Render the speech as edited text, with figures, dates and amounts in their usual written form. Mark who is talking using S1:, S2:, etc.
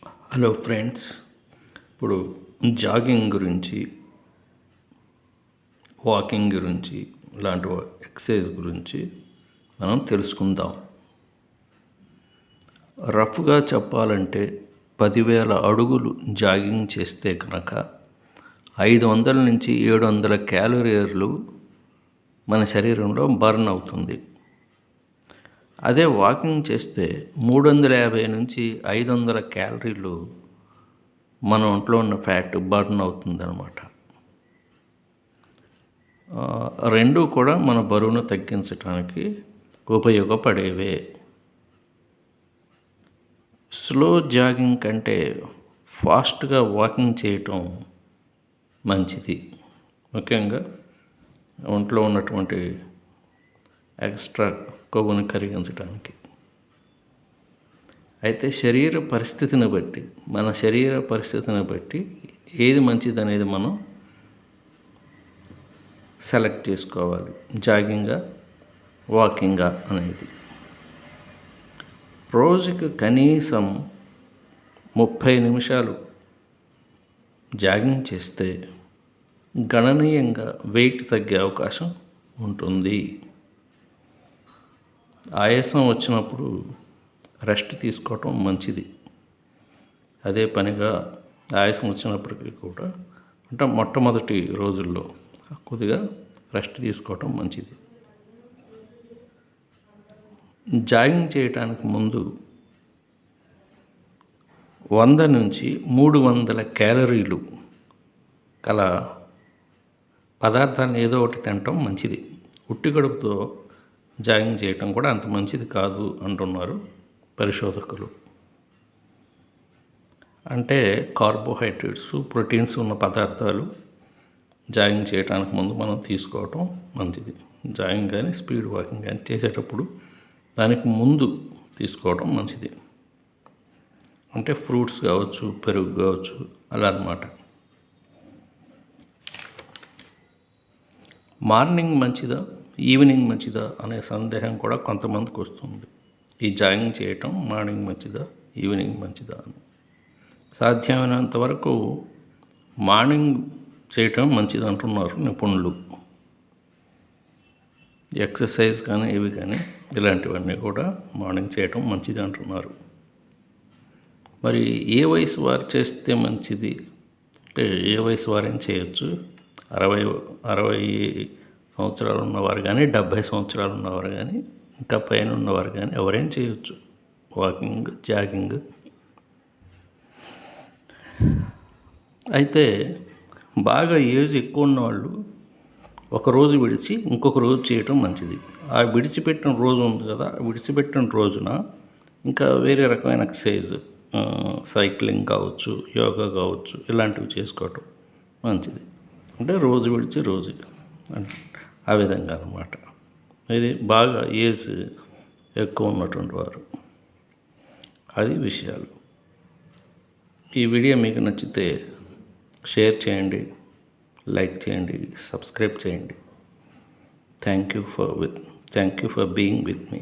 S1: Hello friends, ఇప్పుడు jogging గురించి, walking గురించి, ఇలాంటి ఎక్సర్సైజ్ గురించి మనం తెలుసుకుందాం. రఫ్గా చెప్పాలంటే 10,000 అడుగులు జాగింగ్ చేస్తే కనుక 500 నుంచి 700 క్యాలరీలు మన శరీరంలో బర్న్ అవుతుంది. అదే వాకింగ్ చేస్తే 350 నుంచి 500 క్యాలరీలు మన ఒంట్లో ఉన్న ఫ్యాట్ బర్న్ అవుతుందన్నమాట. రెండు కూడా మన బరువును తగ్గించడానికి ఉపయోగపడేవే. స్లో జాగింగ్ కంటే ఫాస్ట్గా వాకింగ్ చేయటం మంచిది. ముఖ్యంగా ఒంట్లో ఉన్నటువంటి ఎక్స్ట్రా కొవ్వును కరిగించడానికి. అయితే మన శరీర పరిస్థితిని బట్టి ఏది మంచిది అనేది మనం సెలెక్ట్ చేసుకోవాలి. జాగింగా, వాకింగా అనేది. రోజుకి కనీసం 30 నిమిషాలు జాగింగ్ చేస్తే గణనీయంగా వెయిట్ తగ్గే అవకాశం ఉంటుంది. ఆయాసం వచ్చినప్పుడు రెస్ట్ తీసుకోవటం మంచిది. అదే పనిగా ఆయాసం వచ్చినప్పటికీ కూడా మొట్టమొదటి రోజుల్లో కొద్దిగా రెస్ట్ తీసుకోవటం మంచిది. జాగింగ్ చేయటానికి ముందు 100 నుంచి 300 క్యాలరీలు గల పదార్థాన్ని ఏదో ఒకటి తినటం మంచిది. ఉట్టి కడుపుతో జాగింగ్ చేయటం కూడా అంత మంచిది కాదు అంటున్నారు పరిశోధకులు. అంటే కార్బోహైడ్రేట్స్, ప్రోటీన్స్ ఉన్న పదార్థాలు జాగింగ్ చేయడానికి ముందు మనం తీసుకోవటం మంచిది. జాగింగ్ కానీ స్పీడ్ వాకింగ్ కానీ చేసేటప్పుడు దానికి ముందు తీసుకోవడం మంచిది. అంటే ఫ్రూట్స్ కావచ్చు, పెరుగు కావచ్చు, అలా అన్నమాట. మార్నింగ్ మంచిదా, ఈవినింగ్ మంచిదా అనే సందేహం కూడా కొంతమందికి వస్తుంది. ఈ జాగింగ్ చేయటం మార్నింగ్ మంచిదా, ఈవినింగ్ మంచిదా అని. సాధ్యమైనంత వరకు మార్నింగ్ చేయటం మంచిది అంటున్నారు నిపుణులు. ఎక్సర్సైజ్ కానీ ఇవి కానీ ఇలాంటివన్నీ కూడా మార్నింగ్ చేయటం మంచిది అంటున్నారు. మరి ఏ వయసు వారు చేస్తే మంచిది అంటే ఏ వయసు వారైనా చేయొచ్చు. 60 సంవత్సరాలు ఉన్నవారు కానీ, 70 సంవత్సరాలు ఉన్నవారు కానీ, ఇంకా పైన ఉన్నవారు కానీ ఎవరైనా చేయొచ్చు వాకింగ్, జాగింగ్. అయితే బాగా ఏజ్ ఎక్కువ ఉన్నవాళ్ళు ఒకరోజు విడిచి ఇంకొక రోజు చేయటం మంచిది. ఆ విడిచిపెట్టిన రోజు ఉంది కదా, విడిచిపెట్టిన రోజున ఇంకా వేరే రకమైన ఎక్సర్సైజ్, సైక్లింగ్ కావచ్చు, యోగా కావచ్చు, ఇలాంటివి చేసుకోవటం మంచిది. అంటే రోజు విడిచి రోజు ఆ విధంగా అన్నమాట. ఇది బాగా ఏజ్ ఎక్కువ ఉన్నటువంటి వారు. అది విషయాలు. ఈ వీడియో మీకు నచ్చితే షేర్ చేయండి, లైక్ చేయండి, సబ్స్క్రైబ్ చేయండి. Thank you for being with me.